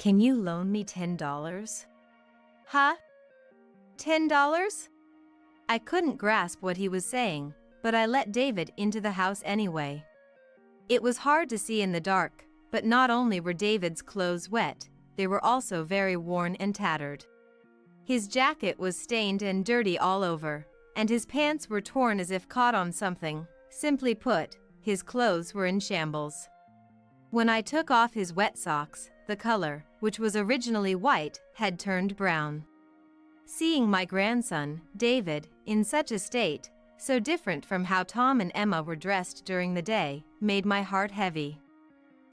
Can you loan me $10? Huh? $10? I couldn't grasp what he was saying, but I let David into the house anyway. It was hard to see in the dark, but not only were David's clothes wet, they were also very worn and tattered. His jacket was stained and dirty all over, and his pants were torn as if caught on something. Simply put, his clothes were in shambles. When I took off his wet socks, the color, which was originally white, had turned brown. Seeing my grandson, David, in such a state, so different from how Tom and Emma were dressed during the day, made my heart heavy.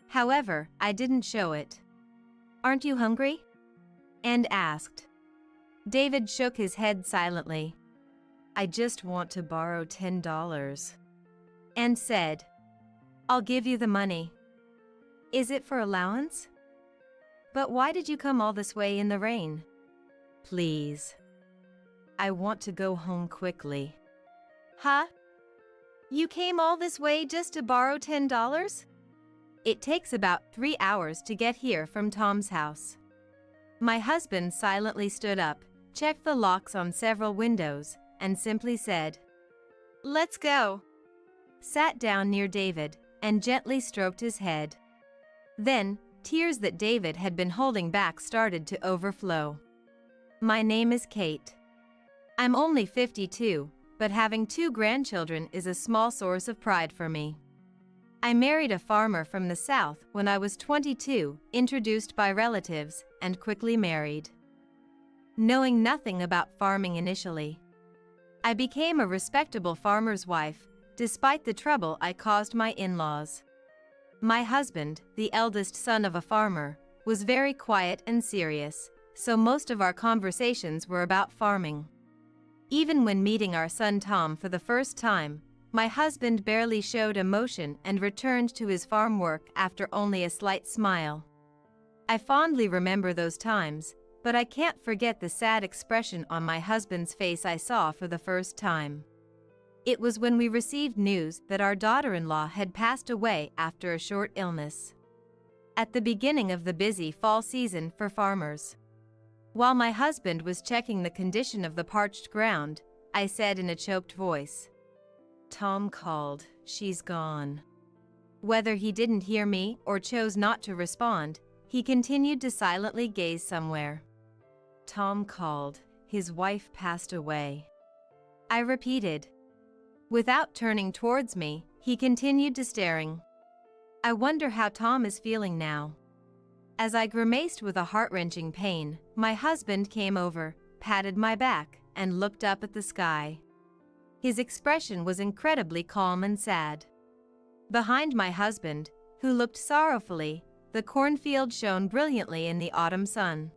However, I didn't show it. "Aren't you hungry?" and asked. David shook his head silently. "I just want to borrow $10. And said, "I'll give you the money." "Is it for allowance?" "But why did you come all this way in the rain?" "Please. I want to go home quickly." "Huh? You came all this way just to borrow $10? It takes about 3 hours to get here from Tom's house." My husband silently stood up, checked the locks on several windows, and simply said, "Let's go." Sat down near David, and gently stroked his head. Then, tears that David had been holding back started to overflow. "My name is Kate. I'm only 52, but having 2 grandchildren is a small source of pride for me. I married a farmer from the South when I was 22, introduced by relatives, and quickly married. Knowing nothing about farming initially, I became a respectable farmer's wife, despite the trouble I caused my in-laws. My husband, the eldest son of a farmer, was very quiet and serious, so most of our conversations were about farming. Even when meeting our son Tom for the first time, my husband barely showed emotion and returned to his farm work after only a slight smile. I fondly remember those times, but I can't forget the sad expression on my husband's face I saw for the first time. It was when we received news that our daughter-in-law had passed away after a short illness. At the beginning of the busy fall season for farmers. While my husband was checking the condition of the parched ground, I said in a choked voice, "Tom called, she's gone." Whether he didn't hear me or chose not to respond, he continued to silently gaze somewhere. "Tom called, his wife passed away." I repeated. Without turning towards me, he continued to staring. "I wonder how Tom is feeling now." As I grimaced with a heart-wrenching pain, my husband came over, patted my back, and looked up at the sky. His expression was incredibly calm and sad. Behind my husband, who looked sorrowfully, the cornfield shone brilliantly in the autumn sun.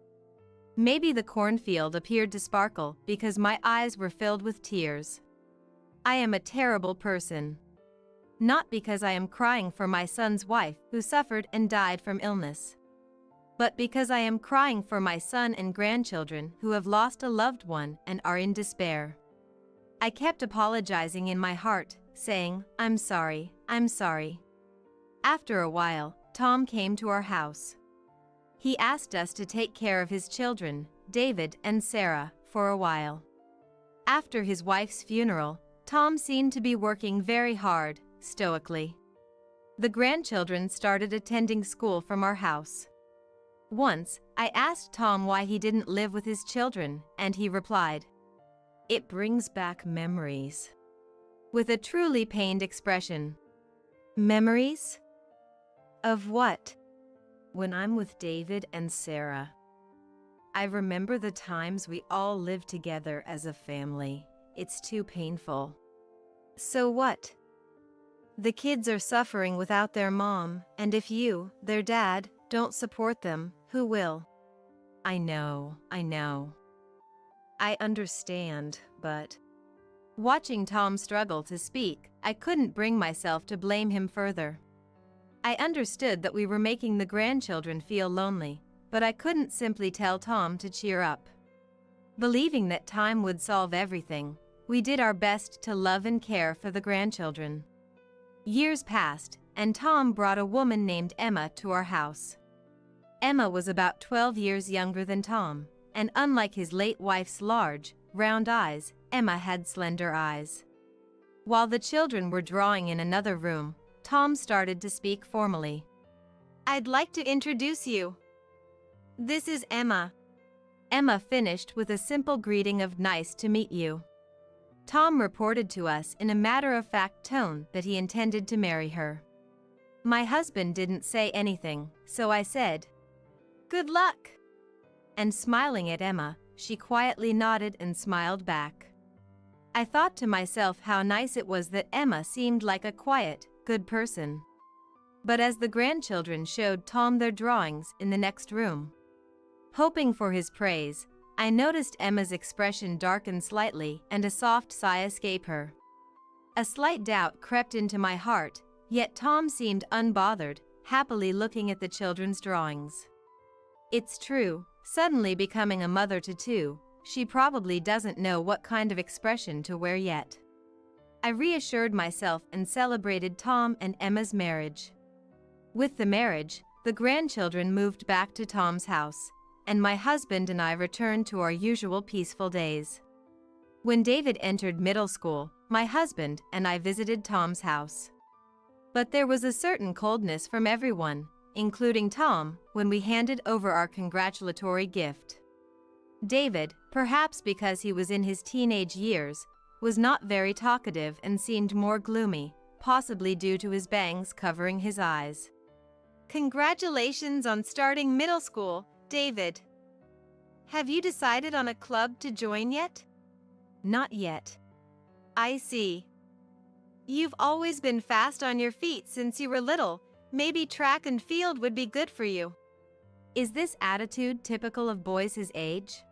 Maybe the cornfield appeared to sparkle because my eyes were filled with tears. I am a terrible person. Not because I am crying for my son's wife who suffered and died from illness, but because I am crying for my son and grandchildren who have lost a loved one and are in despair. I kept apologizing in my heart, saying, I'm sorry. After a while, Tom came to our house. He asked us to take care of his children, David and Sarah, for a while. After his wife's funeral, Tom seemed to be working very hard, stoically. The grandchildren started attending school from our house. Once, I asked Tom why he didn't live with his children, and he replied, "It brings back memories," with a truly pained expression. Memories? Of what? When I'm with David and Sarah. I remember the times we all lived together as a family. It's too painful. So what? The kids are suffering without their mom, and if you, their dad, don't support them, who will? I know. I understand, but... Watching Tom struggle to speak, I couldn't bring myself to blame him further. I understood that we were making the grandchildren feel lonely, but I couldn't simply tell Tom to cheer up. Believing that time would solve everything, we did our best to love and care for the grandchildren. Years passed, and Tom brought a woman named Emma to our house. Emma was about 12 years younger than Tom, and unlike his late wife's large, round eyes, Emma had slender eyes. While the children were drawing in another room, Tom started to speak formally. "I'd like to introduce you. This is Emma." Emma finished with a simple greeting of "nice to meet you." Tom reported to us in a matter-of-fact tone that he intended to marry her. My husband didn't say anything, so I said, "Good luck." And smiling at Emma, she quietly nodded and smiled back. I thought to myself how nice it was that Emma seemed like a quiet, good person. But as the grandchildren showed Tom their drawings in the next room, hoping for his praise, I noticed Emma's expression darken slightly and a soft sigh escape her. A slight doubt crept into my heart, yet Tom seemed unbothered, happily looking at the children's drawings. It's true, suddenly becoming a mother to two, she probably doesn't know what kind of expression to wear yet. I reassured myself and celebrated Tom and Emma's marriage. With the marriage, the grandchildren moved back to Tom's house, and my husband and I returned to our usual peaceful days. When David entered middle school, my husband and I visited Tom's house. But there was a certain coldness from everyone, including Tom, when we handed over our congratulatory gift. David, perhaps because he was in his teenage years, was not very talkative and seemed more gloomy, possibly due to his bangs covering his eyes. "Congratulations on starting middle school, David. Have you decided on a club to join yet?" "Not yet." "I see. You've always been fast on your feet since you were little. Maybe track and field would be good for you." Is this attitude typical of boys his age?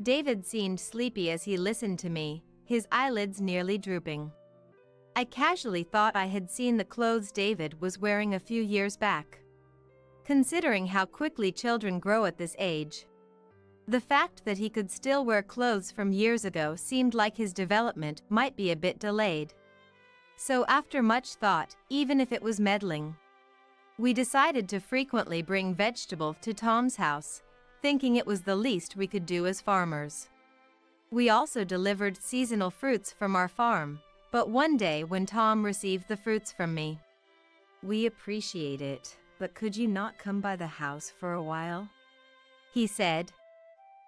David seemed sleepy as he listened to me, his eyelids nearly drooping. I casually thought I had seen the clothes David was wearing a few years back. Considering how quickly children grow at this age, the fact that he could still wear clothes from years ago seemed like his development might be a bit delayed. So after much thought, even if it was meddling, we decided to frequently bring vegetables to Tom's house, thinking it was the least we could do as farmers. We also delivered seasonal fruits from our farm, but one day when Tom received the fruits from me, "We appreciate it, but could you not come by the house for a while?" he said.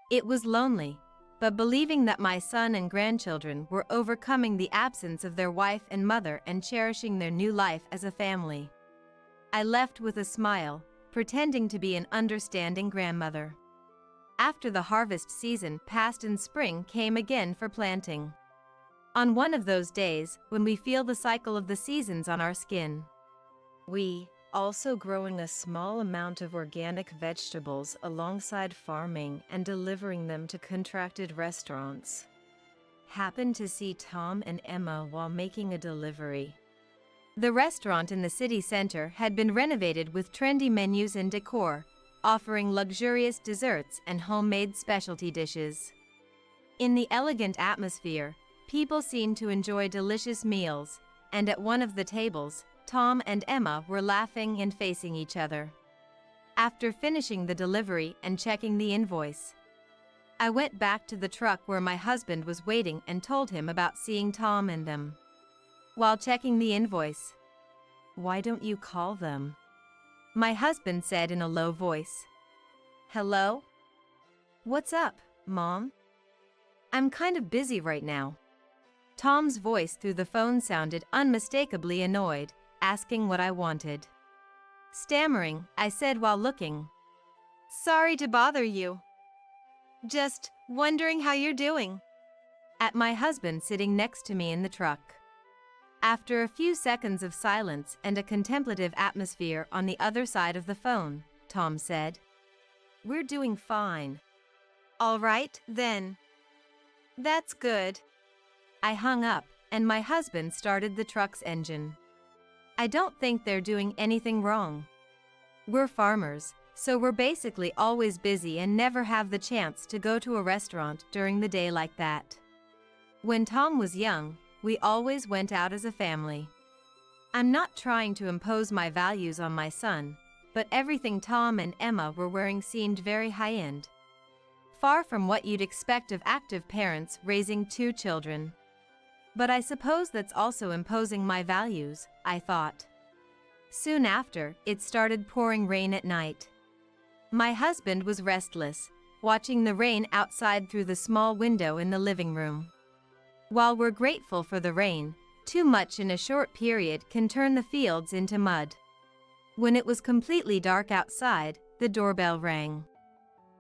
It was lonely, but believing that my son and grandchildren were overcoming the absence of their wife and mother and cherishing their new life as a family, I left with a smile, pretending to be an understanding grandmother. After the harvest season passed and spring came again for planting. On one of those days, when we feel the cycle of the seasons on our skin, we, also growing a small amount of organic vegetables alongside farming and delivering them to contracted restaurants, happened to see Tom and Emma while making a delivery. The restaurant in the city center had been renovated with trendy menus and decor, offering luxurious desserts and homemade specialty dishes. In the elegant atmosphere, people seemed to enjoy delicious meals, and at one of the tables, Tom and Emma were laughing and facing each other. After finishing the delivery and checking the invoice, I went back to the truck where my husband was waiting and told him about seeing Tom and them. While checking the invoice, "Why don't you call them?" my husband said in a low voice. "Hello? What's up, Mom? I'm kind of busy right now." Tom's voice through the phone sounded unmistakably annoyed, asking what I wanted. Stammering, I said while looking, "Sorry to bother you. Just wondering how you're doing," at my husband sitting next to me in the truck. After a few seconds of silence and a contemplative atmosphere on the other side of the phone, Tom said, "We're doing fine." "All right, then. That's good." I hung up, and my husband started the truck's engine. I don't think they're doing anything wrong. We're farmers, so we're basically always busy and never have the chance to go to a restaurant during the day like that. When Tom was young, we always went out as a family. I'm not trying to impose my values on my son, but everything Tom and Emma were wearing seemed very high-end. Far from what you'd expect of active parents raising 2 children. But I suppose that's also imposing my values, I thought. Soon after, it started pouring rain at night. My husband was restless, watching the rain outside through the small window in the living room. While we're grateful for the rain, too much in a short period can turn the fields into mud. When it was completely dark outside, the doorbell rang.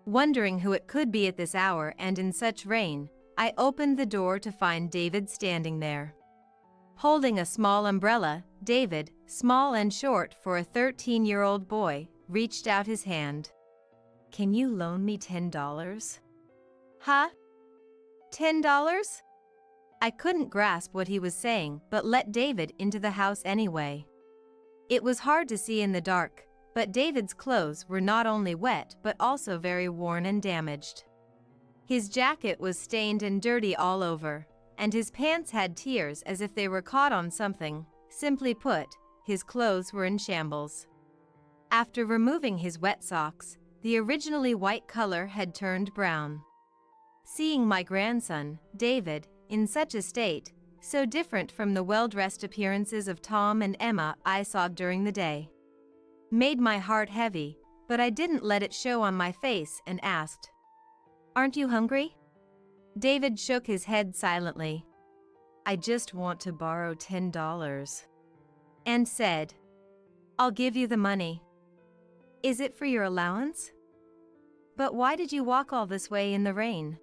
Wondering who it could be at this hour and in such rain, I opened the door to find David standing there. Holding a small umbrella, David, small and short for a 13-year-old boy, reached out his hand. "Can you loan me $10? Huh? $10? I couldn't grasp what he was saying, but let David into the house anyway. It was hard to see in the dark, but David's clothes were not only wet but also very worn and damaged. His jacket was stained and dirty all over, and his pants had tears as if they were caught on something. Simply put, his clothes were in shambles. After removing his wet socks, the originally white color had turned brown. Seeing my grandson, David, in such a state, so different from the well-dressed appearances of Tom and Emma I saw during the day, made my heart heavy, but I didn't let it show on my face and asked, "Aren't you hungry?" David shook his head silently. "I just want to borrow $10. And said, "I'll give you the money." "Is it for your allowance?" "But why did you walk all this way in the rain?"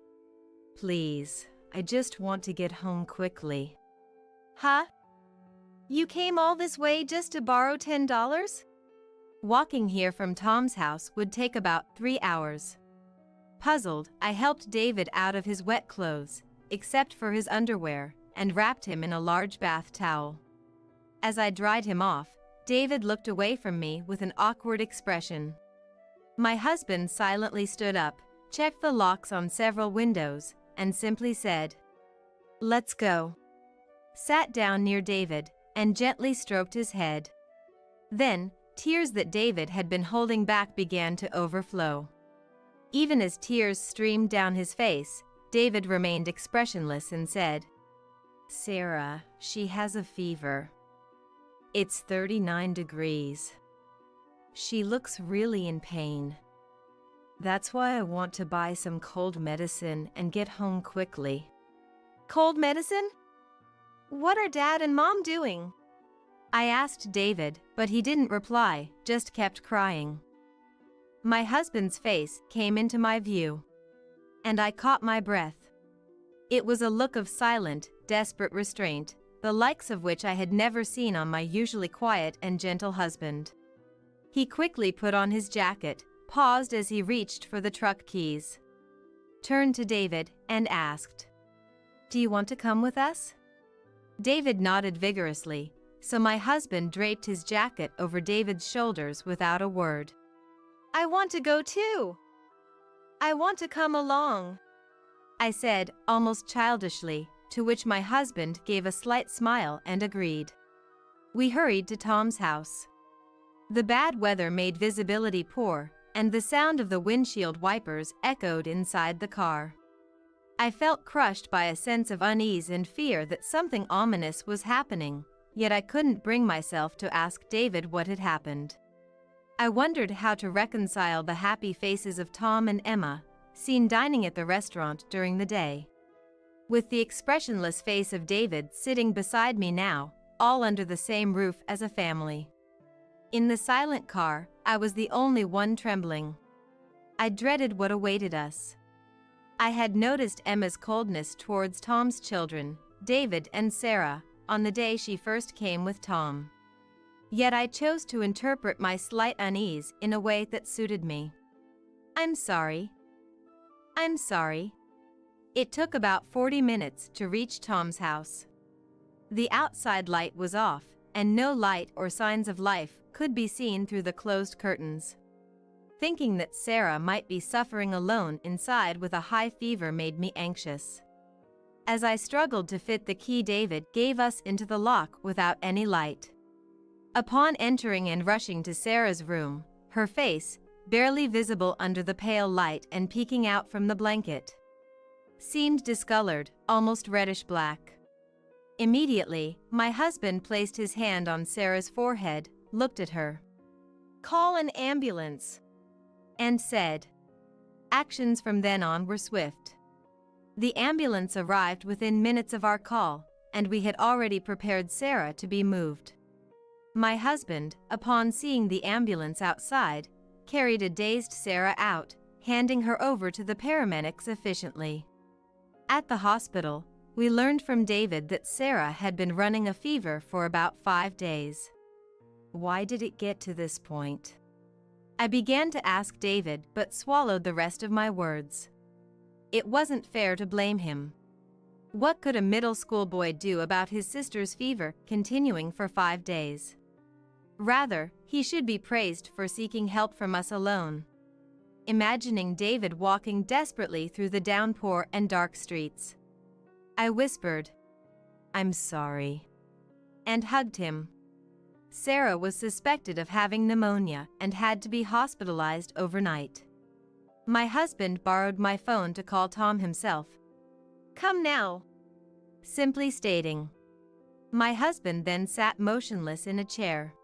"Please, I just want to get home quickly." "Huh? You came all this way just to borrow $10? Walking here from Tom's house would take about 3 hours. Puzzled, I helped David out of his wet clothes, except for his underwear, and wrapped him in a large bath towel. As I dried him off, David looked away from me with an awkward expression. My husband silently stood up, checked the locks on several windows, and simply said, "Let's go." Sat down near David, and gently stroked his head. Then, tears that David had been holding back began to overflow. Even as tears streamed down his face, David remained expressionless and said, "Sarah, she has a fever. It's 39 degrees. She looks really in pain. That's why I want to buy some cold medicine and get home quickly." "Cold medicine? What are Dad and Mom doing?" I asked David, but he didn't reply, just kept crying. My husband's face came into my view, and I caught my breath. It was a look of silent, desperate restraint, the likes of which I had never seen on my usually quiet and gentle husband. He quickly put on his jacket, paused as he reached for the truck keys, turned to David, and asked, "Do you want to come with us?" David nodded vigorously, so my husband draped his jacket over David's shoulders without a word. "I want to go too. I want to come along," I said, almost childishly, to which my husband gave a slight smile and agreed. We hurried to Tom's house. The bad weather made visibility poor, and the sound of the windshield wipers echoed inside the car. I felt crushed by a sense of unease and fear that something ominous was happening, yet I couldn't bring myself to ask David what had happened. I wondered how to reconcile the happy faces of Tom and Emma, seen dining at the restaurant during the day, with the expressionless face of David sitting beside me now, all under the same roof as a family. In the silent car, I was the only one trembling. I dreaded what awaited us. I had noticed Emma's coldness towards Tom's children, David and Sarah, on the day she first came with Tom. Yet I chose to interpret my slight unease in a way that suited me. "I'm sorry. I'm sorry." It took about 40 minutes to reach Tom's house. The outside light was off, and no light or signs of life could be seen through the closed curtains. Thinking that Sarah might be suffering alone inside with a high fever made me anxious. As I struggled to fit the key, David gave us into the lock without any light. Upon entering and rushing to Sarah's room, her face, barely visible under the pale light and peeking out from the blanket, seemed discolored, almost reddish-black. Immediately, my husband placed his hand on Sarah's forehead, looked at her, "Call an ambulance," and said. Actions from then on were swift. The ambulance arrived within minutes of our call, and we had already prepared Sarah to be moved. My husband, upon seeing the ambulance outside, carried a dazed Sarah out, handing her over to the paramedics efficiently. At the hospital, we learned from David that Sarah had been running a fever for about 5 days. Why did it get to this point? I began to ask David but swallowed the rest of my words. It wasn't fair to blame him. What could a middle school boy do about his sister's fever continuing for 5 days? Rather, he should be praised for seeking help from us alone. Imagining David walking desperately through the downpour and dark streets, I whispered, "I'm sorry," and hugged him. Sarah was suspected of having pneumonia and had to be hospitalized overnight. My husband borrowed my phone to call Tom himself. "Come now," simply stating. My husband then sat motionless in a chair,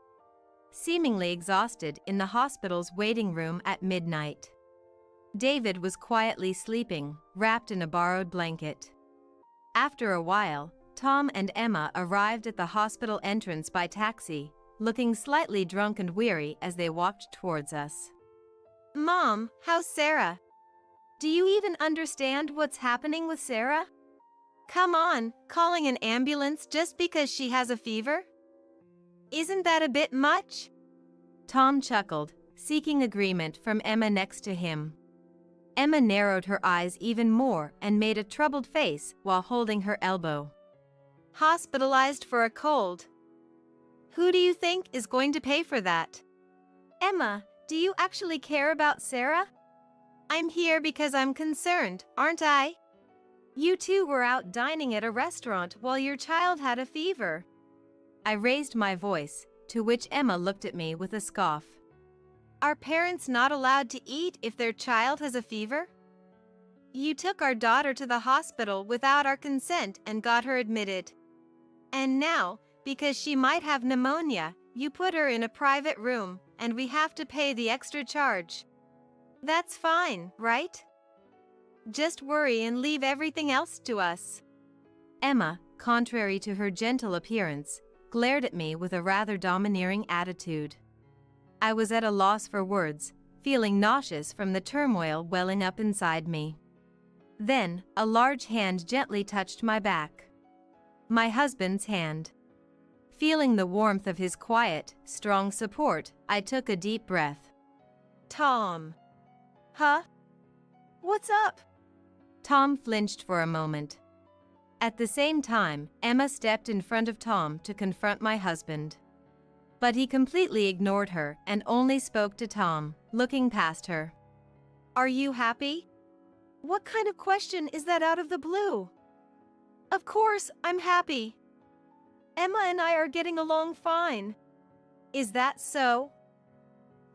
seemingly exhausted in the hospital's waiting room at midnight. David was quietly sleeping, wrapped in a borrowed blanket. After a while, Tom and Emma arrived at the hospital entrance by taxi, looking slightly drunk and weary as they walked towards us. "Mom, how's Sarah? Do you even understand what's happening with Sarah? Come on, calling an ambulance just because she has a fever? Isn't that a bit much?" Tom chuckled, seeking agreement from Emma next to him. Emma narrowed her eyes even more and made a troubled face while holding her elbow. "Hospitalized for a cold. Who do you think is going to pay for that? Emma, do you actually care about Sarah? I'm here because I'm concerned, aren't I? You two were out dining at a restaurant while your child had a fever." I raised my voice, to which Emma looked at me with a scoff. "Are parents not allowed to eat if their child has a fever? You took our daughter to the hospital without our consent and got her admitted. And now, because she might have pneumonia, you put her in a private room, and we have to pay the extra charge. That's fine, right? Just worry and leave everything else to us." Emma, contrary to her gentle appearance, glared at me with a rather domineering attitude. I was at a loss for words, feeling nauseous from the turmoil welling up inside me. Then, a large hand gently touched my back. My husband's hand. Feeling the warmth of his quiet, strong support, I took a deep breath. "Tom." "Huh? What's up?" Tom flinched for a moment. At the same time, Emma stepped in front of Tom to confront my husband. But he completely ignored her and only spoke to Tom, looking past her. "Are you happy? What kind of question is that out of the blue?" "Of course, I'm happy. Emma and I are getting along fine." "Is that so?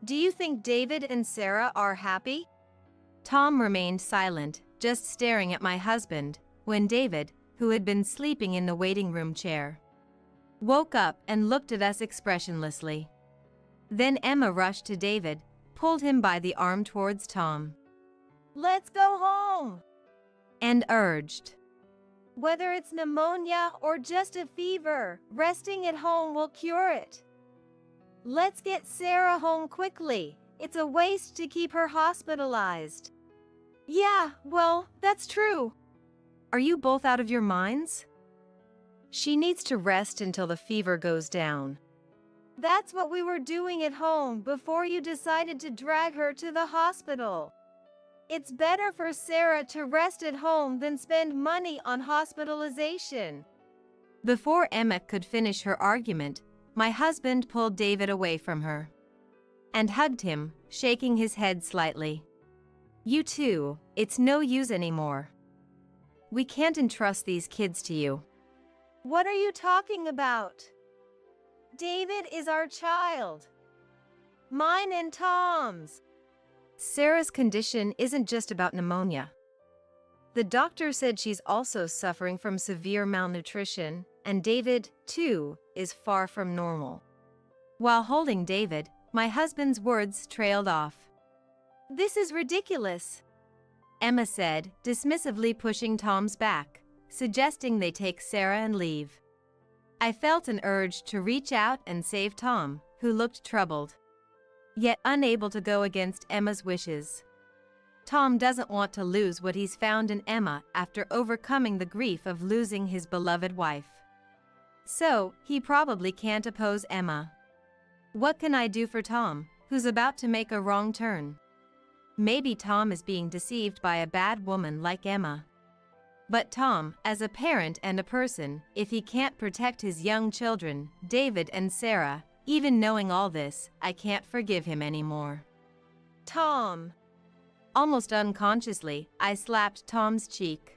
Do you think David and Sarah are happy?" Tom remained silent, just staring at my husband, when David, who had been sleeping in the waiting room chair, woke up and looked at us expressionlessly. Then Emma rushed to David, pulled him by the arm towards Tom. "Let's go home," and urged. "Whether it's pneumonia or just a fever, resting at home will cure it. Let's get Sarah home quickly. It's a waste to keep her hospitalized." "Yeah, well, that's true. Are you both out of your minds? She needs to rest until the fever goes down." "That's what we were doing at home before you decided to drag her to the hospital. It's better for Sarah to rest at home than spend money on hospitalization." Before Emma could finish her argument, my husband pulled David away from her and hugged him, shaking his head slightly. "You two, it's no use anymore. We can't entrust these kids to you." "What are you talking about? David is our child. Mine and Tom's. Sarah's condition isn't just about pneumonia. The doctor said she's also suffering from severe malnutrition, and David, too, is far from normal. While holding David, my husband's words trailed off. This is ridiculous, Emma said, dismissively pushing Tom's back, suggesting they take Sarah and leave. I felt an urge to reach out and save Tom, who looked troubled, yet unable to go against Emma's wishes. Tom doesn't want to lose what he's found in Emma after overcoming the grief of losing his beloved wife. So, he probably can't oppose Emma. What can I do for Tom, who's about to make a wrong turn? Maybe Tom is being deceived by a bad woman like Emma. But Tom, as a parent and a person, if he can't protect his young children, David and Sarah, even knowing all this, I can't forgive him anymore. Tom. Almost unconsciously, I slapped Tom's cheek.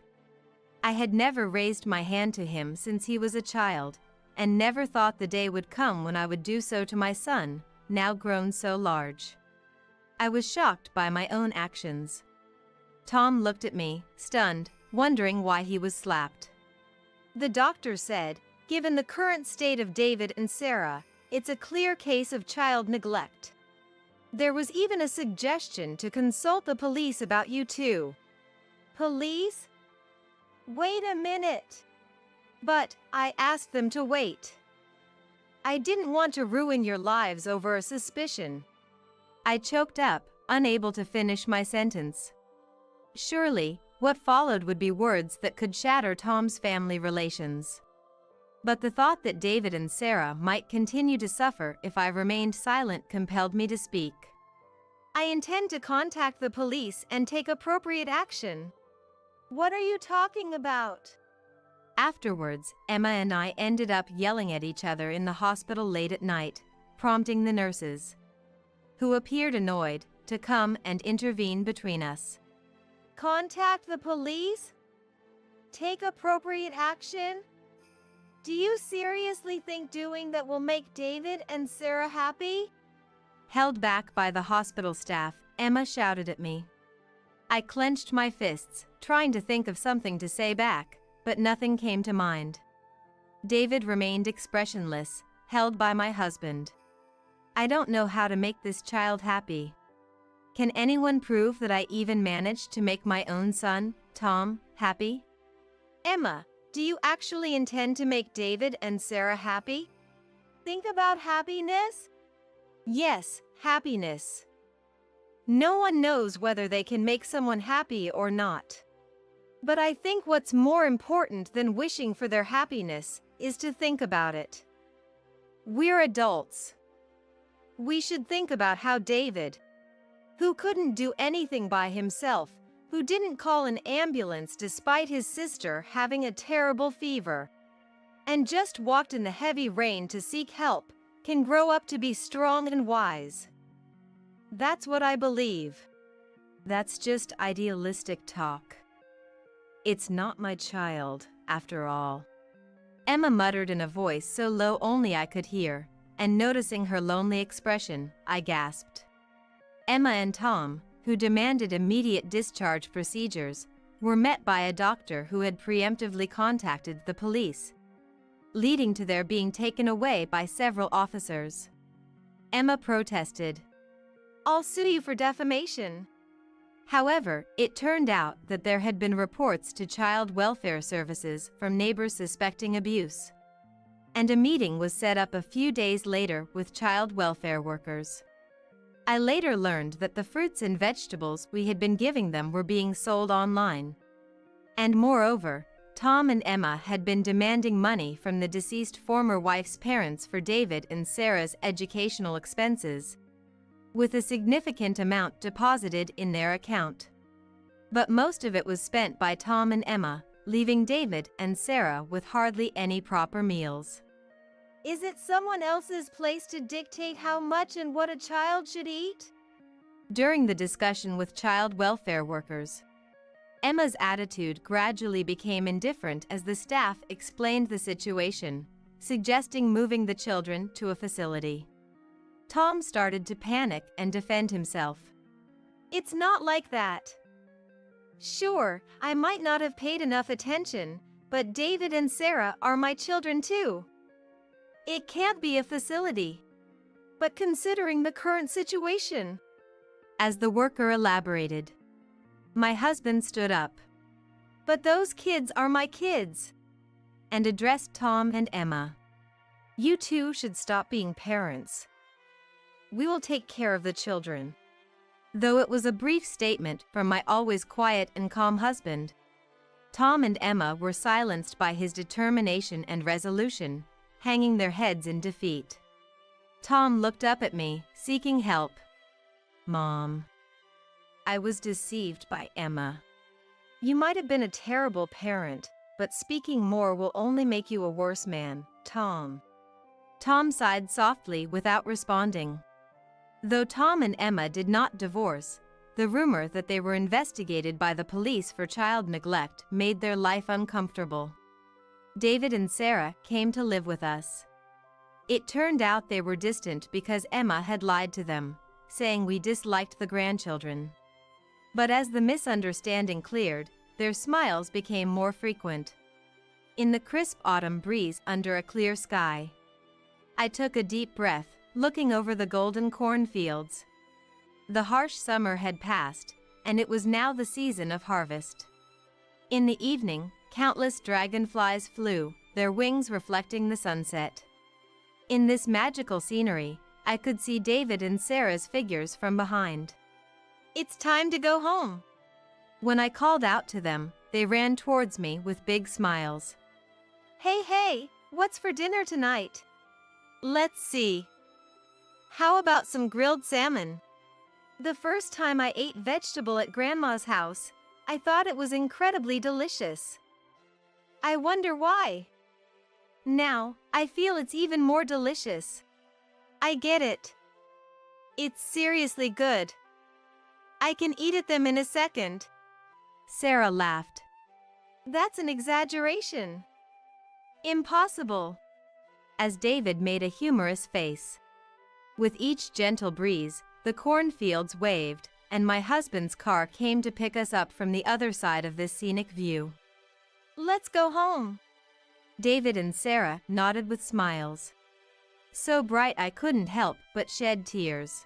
I had never raised my hand to him since he was a child, and never thought the day would come when I would do so to my son, now grown so large. I was shocked by my own actions. Tom looked at me, stunned, wondering why he was slapped. The doctor said, given the current state of David and Sarah, it's a clear case of child neglect. There was even a suggestion to consult the police about you two. Police? Wait a minute. But I asked them to wait. I didn't want to ruin your lives over a suspicion. I choked up, unable to finish my sentence. Surely, what followed would be words that could shatter Tom's family relations. But the thought that David and Sarah might continue to suffer if I remained silent compelled me to speak. I intend to contact the police and take appropriate action. What are you talking about? Afterwards, Emma and I ended up yelling at each other in the hospital late at night, prompting the nurses, who appeared annoyed, to come and intervene between us. Contact the police? Take appropriate action? Do you seriously think doing that will make David and Sarah happy? Held back by the hospital staff, Emma shouted at me. I clenched my fists, trying to think of something to say back, but nothing came to mind. David remained expressionless, held by my husband. I don't know how to make this child happy. Can anyone prove that I even managed to make my own son, Tom, happy? Emma, do you actually intend to make David and Sarah happy? Think about happiness? Yes, happiness. No one knows whether they can make someone happy or not. But I think what's more important than wishing for their happiness is to think about it. We're adults. We should think about how David, who couldn't do anything by himself, who didn't call an ambulance despite his sister having a terrible fever, and just walked in the heavy rain to seek help, can grow up to be strong and wise. That's what I believe. That's just idealistic talk. It's not my child, after all. Emma muttered in a voice so low only I could hear, and noticing her lonely expression, I gasped. Emma and Tom, who demanded immediate discharge procedures, were met by a doctor who had preemptively contacted the police, leading to their being taken away by several officers. Emma protested. I'll sue you for defamation. However, it turned out that there had been reports to child welfare services from neighbors suspecting abuse, and a meeting was set up a few days later with child welfare workers. I later learned that the fruits and vegetables we had been giving them were being sold online. And moreover, Tom and Emma had been demanding money from the deceased former wife's parents for David and Sarah's educational expenses, with a significant amount deposited in their account. But most of it was spent by Tom and Emma, leaving David and Sarah with hardly any proper meals. Is it someone else's place to dictate how much and what a child should eat? During the discussion with child welfare workers, Emma's attitude gradually became indifferent as the staff explained the situation, suggesting moving the children to a facility. Tom started to panic and defend himself. It's not like that. Sure, I might not have paid enough attention, but David and Sarah are my children too. It can't be a facility. But considering the current situation. As the worker elaborated, my husband stood up. But those kids are my kids. And addressed Tom and Emma. You two should stop being parents. We will take care of the children. Though it was a brief statement from my always quiet and calm husband, Tom and Emma were silenced by his determination and resolution, hanging their heads in defeat. Tom looked up at me, seeking help. Mom. I was deceived by Emma. You might have been a terrible parent, but speaking more will only make you a worse man, Tom. Tom sighed softly without responding. Though Tom and Emma did not divorce, the rumor that they were investigated by the police for child neglect made their life uncomfortable. David and Sarah came to live with us. It turned out they were distant because Emma had lied to them, saying we disliked the grandchildren. But as the misunderstanding cleared, their smiles became more frequent. In the crisp autumn breeze under a clear sky, I took a deep breath, looking over the golden cornfields. The harsh summer had passed, and it was now the season of harvest. In the evening, countless dragonflies flew, their wings reflecting the sunset. In this magical scenery, I could see David and Sarah's figures from behind. It's time to go home. When I called out to them, they ran towards me with big smiles. Hey, what's for dinner tonight? Let's see. How about some grilled salmon? The first time I ate vegetable at Grandma's house, I thought it was incredibly delicious. I wonder why. Now, I feel it's even more delicious. I get it. It's seriously good. I can eat them in a second. Sarah laughed. That's an exaggeration. Impossible. As David made a humorous face. With each gentle breeze, the cornfields waved, and my husband's car came to pick us up from the other side of this scenic view. Let's go home. David and Sarah nodded with smiles. So bright I couldn't help but shed tears.